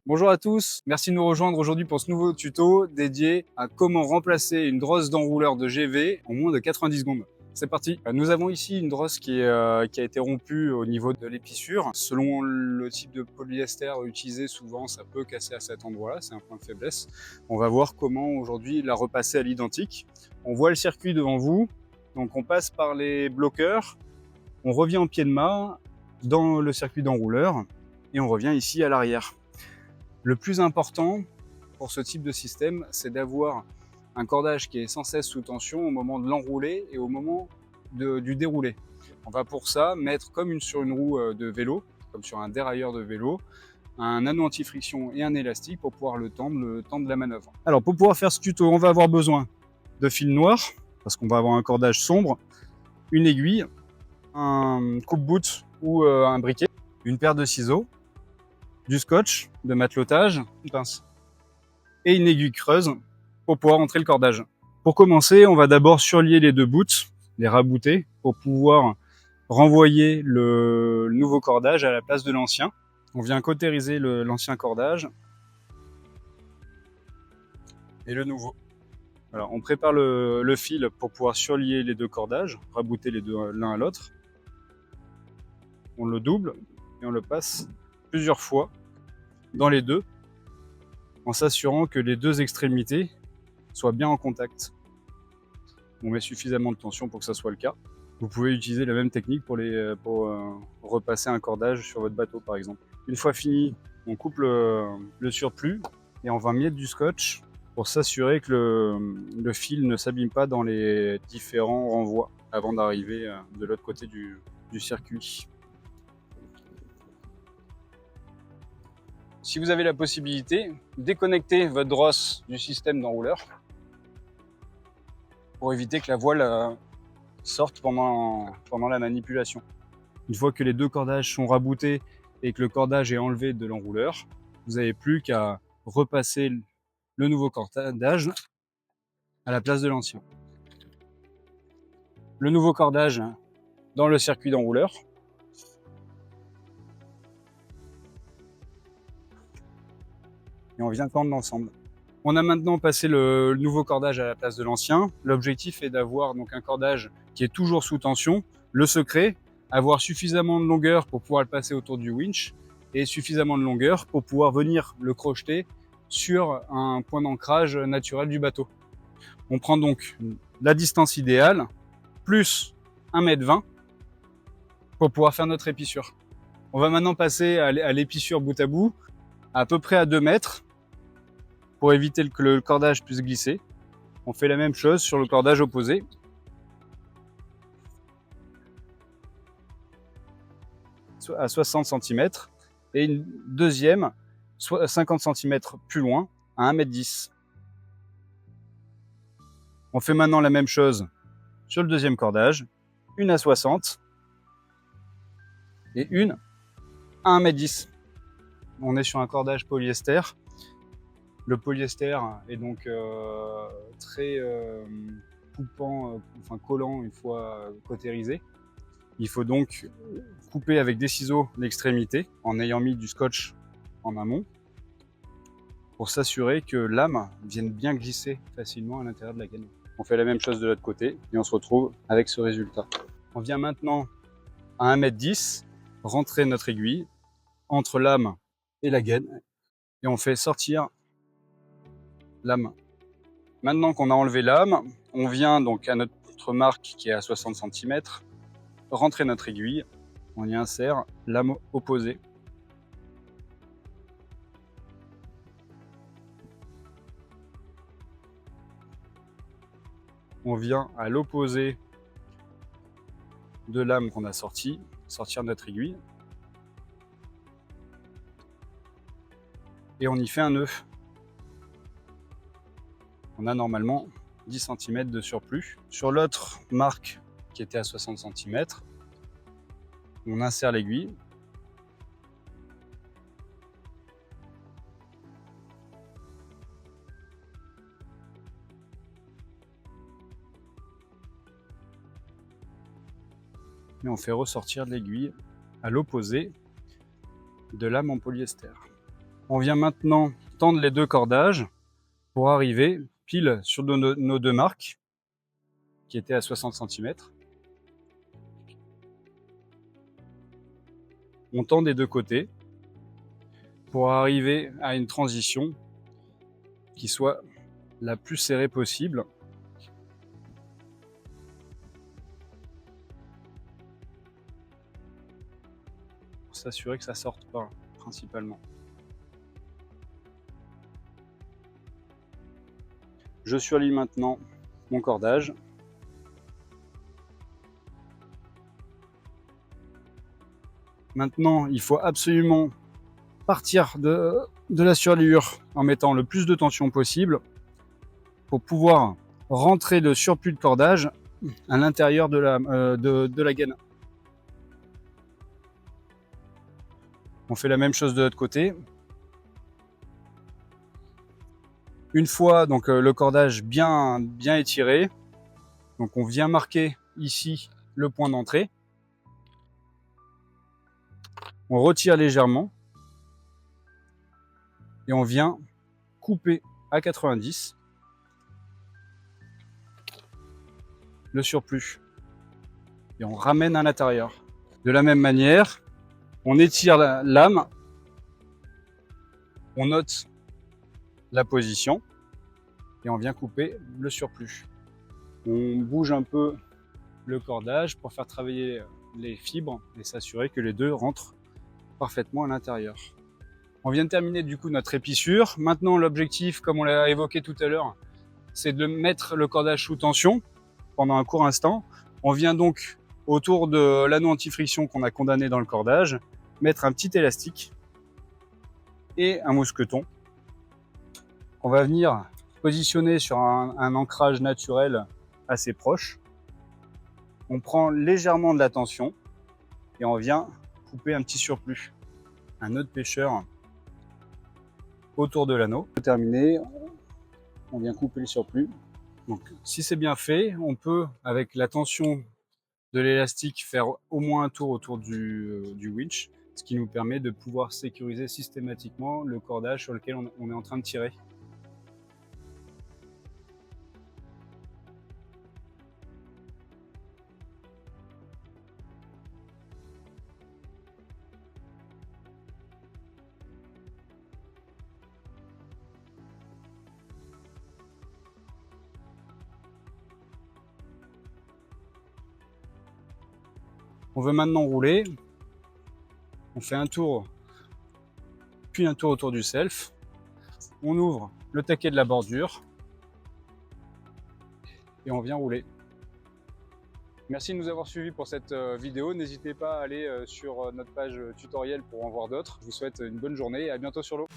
Bonjour à tous, merci de nous rejoindre aujourd'hui pour ce nouveau tuto dédié à comment remplacer une drosse d'enrouleur de GV en moins de 90 secondes. C'est parti. Nous avons ici une drosse qui a été rompue au niveau de l'épissure. Selon le type de polyester utilisé, souvent ça peut casser à cet endroit-là, c'est un point de faiblesse. On va voir comment aujourd'hui la repasser à l'identique. On voit le circuit devant vous, donc on passe par les bloqueurs, on revient en pied de mât dans le circuit d'enrouleur et on revient ici à l'arrière. Le plus important pour ce type de système, c'est d'avoir un cordage qui est sans cesse sous tension au moment de l'enrouler et au moment du déroulé. On va pour ça mettre, comme sur une roue de vélo, comme sur un dérailleur de vélo, un anneau anti-friction et un élastique pour pouvoir le temps de la manœuvre. Alors pour pouvoir faire ce tuto, on va avoir besoin de fil noir, parce qu'on va avoir un cordage sombre, une aiguille, un coupe-bout ou un briquet, une paire de ciseaux, du scotch de matelotage, une pince et une aiguille creuse pour pouvoir entrer le cordage. Pour commencer, on va d'abord surlier les deux bouts, les rabouter pour pouvoir renvoyer le nouveau cordage à la place de l'ancien. On vient cautériser l'ancien cordage et le nouveau. Alors, on prépare le fil pour pouvoir surlier les deux cordages, rabouter les deux l'un à l'autre. On le double et on le passe plusieurs fois dans les deux, en s'assurant que les deux extrémités soient bien en contact. On met suffisamment de tension pour que ça soit le cas. Vous pouvez utiliser la même technique pour repasser un cordage sur votre bateau par exemple. Une fois fini, on coupe le surplus et on va mettre du scotch pour s'assurer que le fil ne s'abîme pas dans les différents renvois avant d'arriver de l'autre côté du circuit. Si vous avez la possibilité, déconnectez votre drosse du système d'enrouleur pour éviter que la voile sorte pendant la manipulation. Une fois que les deux cordages sont raboutés et que le cordage est enlevé de l'enrouleur, vous n'avez plus qu'à repasser le nouveau cordage à la place de l'ancien. Le nouveau cordage dans le circuit d'enrouleur. Et on vient tendre l'ensemble. On a maintenant passé le nouveau cordage à la place de l'ancien. L'objectif est d'avoir donc un cordage qui est toujours sous tension. Le secret, avoir suffisamment de longueur pour pouvoir le passer autour du winch et suffisamment de longueur pour pouvoir venir le crocheter sur un point d'ancrage naturel du bateau. On prend donc la distance idéale plus 1,20 m pour pouvoir faire notre épissure. On va maintenant passer à l'épissure bout à peu près à 2 mètres pour éviter que le cordage puisse glisser. On fait la même chose sur le cordage opposé. À 60 cm et une deuxième 50 cm plus loin à 1,10 m. On fait maintenant la même chose sur le deuxième cordage, une à 60 et une à 1,10 m. On est sur un cordage polyester. Le polyester est donc très coupant, enfin collant une fois cautérisé. Il faut donc couper avec des ciseaux l'extrémité en ayant mis du scotch en amont pour s'assurer que l'âme vienne bien glisser facilement à l'intérieur de la gaine. On fait la même chose de l'autre côté et on se retrouve avec ce résultat. On vient maintenant à 1,10 m rentrer notre aiguille entre l'âme et la gaine et on fait sortir l'âme. Maintenant qu'on a enlevé l'âme, on vient donc à notre marque qui est à 60 cm, rentrer notre aiguille, on y insère lame opposée. On vient à l'opposé de l'âme qu'on a sortie, sortir notre aiguille. Et on y fait un nœud. On a normalement 10 cm de surplus. Sur l'autre marque qui était à 60 cm, on insère l'aiguille. et on fait ressortir l'aiguille à l'opposé de lame en polyester. On vient maintenant tendre les deux cordages pour arriver pile sur nos deux marques qui étaient à 60 cm. On tend des deux côtés pour arriver à une transition qui soit la plus serrée possible. Pour s'assurer que ça sorte pas, principalement. Je surligne maintenant mon cordage. Maintenant, il faut absolument partir de la surliure en mettant le plus de tension possible pour pouvoir rentrer le surplus de cordage à l'intérieur de la gaine. On fait la même chose de l'autre côté. Une fois donc le cordage bien étiré, donc on vient marquer ici le point d'entrée. On retire légèrement et on vient couper à 90 le surplus et on ramène à l'intérieur. De la même manière, on étire la lame, on note la position et on vient couper le surplus. On bouge un peu le cordage pour faire travailler les fibres et s'assurer que les deux rentrent parfaitement à l'intérieur. On vient de terminer du coup notre épissure. Maintenant l'objectif, comme on l'a évoqué tout à l'heure, c'est de mettre le cordage sous tension pendant un court instant. On vient donc autour de l'anneau anti-friction qu'on a condamné dans le cordage, mettre un petit élastique et un mousqueton. On va venir positionner sur un ancrage naturel assez proche. On prend légèrement de la tension et on vient couper un petit surplus, un nœud de pêcheur autour de l'anneau. Pour terminer, on vient couper le surplus. Donc, si c'est bien fait, on peut, avec la tension de l'élastique, faire au moins un tour autour du winch, ce qui nous permet de pouvoir sécuriser systématiquement le cordage sur lequel on est en train de tirer. On veut maintenant rouler. On fait un tour, puis un tour autour du self. On ouvre le taquet de la bordure et on vient rouler. Merci de nous avoir suivis pour cette vidéo. N'hésitez pas à aller sur notre page tutoriel pour en voir d'autres. Je vous souhaite une bonne journée et à bientôt sur l'eau.